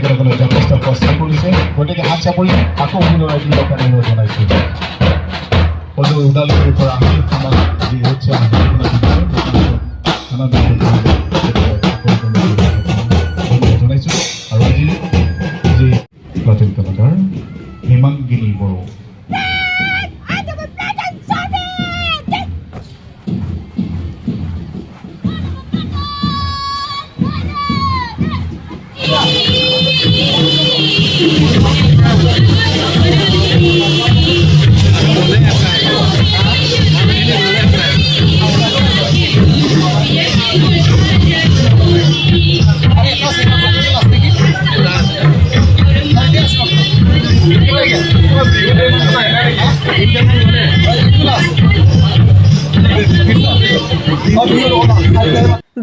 তেখেতসকলে যথেষ্ট কষ্ট কৰিছে গতিকে হাত চাপৰি আকৌ পুনৰাই দিবৰ কাৰণে অনুৰোধ জনাইছোঁ সদৌ ওদালগুৰিৰ পৰা আমি আমাৰ যি হৈছে জনাইছোঁ আৰু আজি যি প্লাটুন কমাণ্ডাৰ হিমাংগিনী বড়ো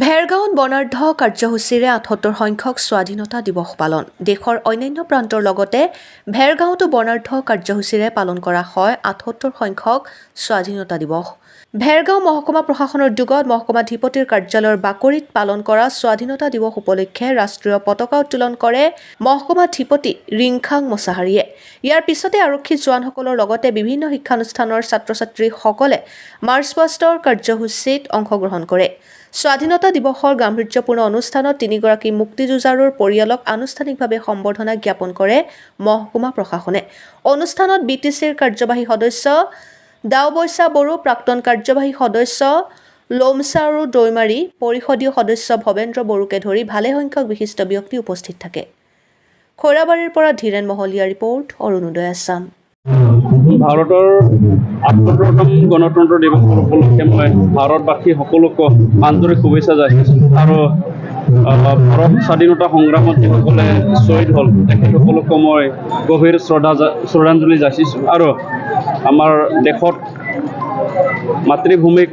ভেৰগাঁৱত বৰ্ণাঢ্য কাৰ্যসূচীৰে ৭৮ সংখ্যক স্বাধীনতা দিৱস পালন দেশৰ অন্যান্য প্ৰান্তৰ লগতে ভেৰগাঁৱতো বৰ্ণাঢ্য কাৰ্যসূচীৰে পালন কৰা হয় ৭৮ সংখ্যক স্বাধীনতা দিৱস ভেৰগাঁও মহকুমা প্ৰশাসনৰ উদ্যোগত মহকুমাধিপতিৰ কাৰ্যালয়ৰ বাকৰিত পালন কৰা স্বাধীনতা দিৱস উপলক্ষে ৰাষ্ট্ৰীয় পতাকা উত্তোলন কৰে মহকুমাধিপতি ৰিংখাং মছাহাৰীয়ে ইয়াৰ পিছতে আৰক্ষী জোৱানসকলৰ লগতে বিভিন্ন শিক্ষানুষ্ঠানৰ ছাত্ৰ-ছাত্ৰীসকলে মাৰ্চ পাষ্টৰ কাৰ্যসূচীত অংশগ্ৰহণ কৰে স্বাধীনতা দিৱসৰ গাম্ভীৰ্যপূৰ্ণ অনুষ্ঠানত তিনিগৰাকী মুক্তিযুঁজাৰুৰ পৰিয়ালক আনুষ্ঠানিকভাৱে সম্বৰ্ধনা জ্ঞাপন কৰে মহকুমা প্ৰশাসনে অনুষ্ঠানত বিটিচিৰ কাৰ্যবাহী সদস্য দাওবৈচা বড়ো প্ৰাক্তন কাৰ্যবাহী সদস্য লোমচাৰু দৈমাৰী পৰিষদীয় সদস্য ভৱেন্দ্ৰ বড়োকে ধৰি ভালে সংখ্যক বিশিষ্ট ব্যক্তি উপস্থিত থাকে খৈৰাবাৰীৰ পৰা ধীৰেন মহলীয়া ৰিপৰ্ট অৰুণোদয় আছাম ভাৰতৰ ৭৮তম গণতন্ত্ৰ দিৱস উপলক্ষে মই ভাৰতবাসী সকলোকে আন্তৰিক শুভেচ্ছা জনাইছোঁ আৰু ভাৰত স্বাধীনতা সংগ্ৰামত যিসকলে শ্বহীদ হ'ল তেখেতসকলকো মই গভীৰ শ্ৰদ্ধাঞ্জলি যাচিছোঁ আৰু আমাৰ দেশত মাতৃভূমিক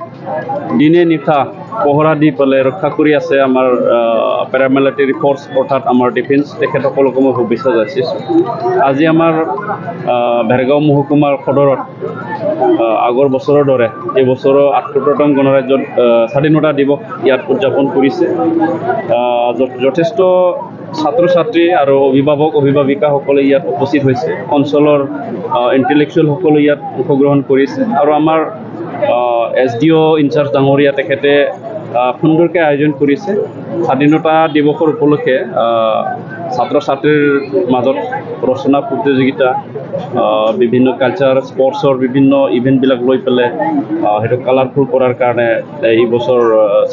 দিনে নিশা পহৰা দি পেলাই ৰক্ষা কৰি আছে আমাৰ পেৰামিলিটাৰী ফ'ৰ্চ অৰ্থাৎ আমাৰ ডিফেন্স তেখেতসকলকো মই শুভেচ্ছা যাচিছোঁ আজি আমাৰ ভেৰগাঁও মহকুমাৰ সদৰত আগৰ বছৰৰ দৰে এই বছৰৰ ৭৮তম গণৰাজ্যত স্বাধীনতা দিৱস ইয়াত উদযাপন কৰিছে যথেষ্ট ছাত্ৰ ছাত্ৰী আৰু অভিভাৱক অভিভাৱিকাসকলে ইয়াত উপস্থিত হৈছে অঞ্চলৰ ইণ্টেলেকচুৱেলসকলে ইয়াত অংশগ্ৰহণ কৰিছে আৰু আমাৰ SDO ইনচাৰ্জ ডাঙৰীয়া তেখেতে সুন্দৰকৈ আয়োজন কৰিছে স্বাধীনতা দিৱসৰ উপলক্ষে ছাত্ৰ ছাত্ৰীৰ মাজত ৰচনা প্ৰতিযোগিতা বিভিন্ন কালচাৰ স্পৰ্টছৰ বিভিন্ন ইভেণ্টবিলাক লৈ পেলাই সেইটো কালাৰফুল কৰাৰ কাৰণে এই বছৰ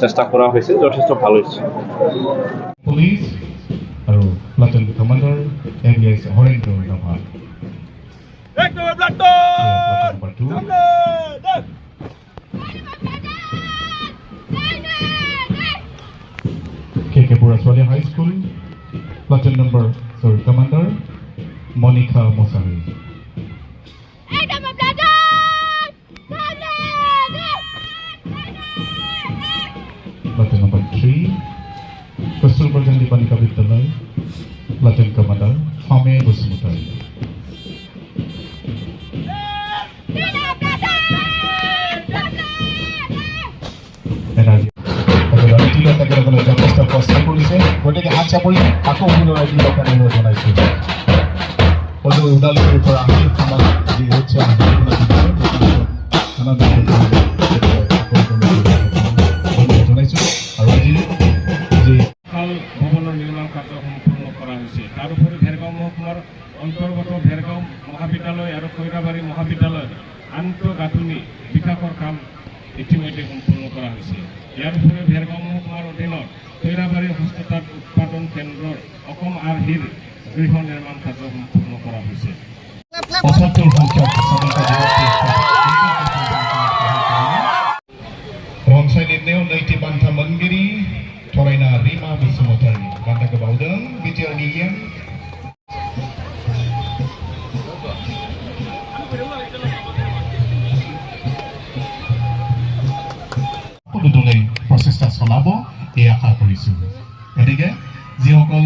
চেষ্টা কৰা হৈছে যথেষ্ট ভাল হৈছে পুলিচ আৰু platoon commander AVS Harendra Rabha KK Buraswali High School, platoon number, Commander Monica Mosari. Platoon number 3, Kasturba Gandhi Banika Vidyalaya, platoon Commander Hame Busmutari. তেখেতসকলে যথেষ্ট কষ্ট কৰিছে গতিকে হাত চাপৰি আকৌ পুনৰাই দিবৰ কাৰণে অনুৰোধ জনাইছোঁ সদৌ ওদালগুৰিৰ পৰা আমি আমাৰ যি হৈছে জনাইছোঁ আৰু আজি যি ভৱনৰ নিৰ্মাণ কাৰ্য সম্পূৰ্ণ কৰা হৈছে তাৰোপৰি ভেৰগাঁও মহকুমাৰ অন্তৰ্গত ভেৰগাঁও মহাবিদ্যালয় আৰু খৈৰাবাৰী মহাবিদ্যালয়ত আন্তঃগাঁথনি বিকাশৰ কাম ইতিমধ্যে সম্পূৰ্ণ কৰা হৈছে ইয়াৰ উপৰি ভেৰগাঁও মহকুমাৰ অধীনত খৈৰাবাৰী হস্ততাঁত উৎপাদন কেন্দ্ৰৰ অসম আৰ্হিৰ গৃহ নিৰ্মাণ কাৰ্য সম্পূৰ্ণ কৰা হৈছে ৭৮ সংখ্যক Rongsainitneo Naiti Banta Mangiri Toraina Rima Busumotari Banta Kebaudang BTR Niyan প্ৰচেষ্টা চলাব এই আশা কৰিছোঁ গতিকে যিসকল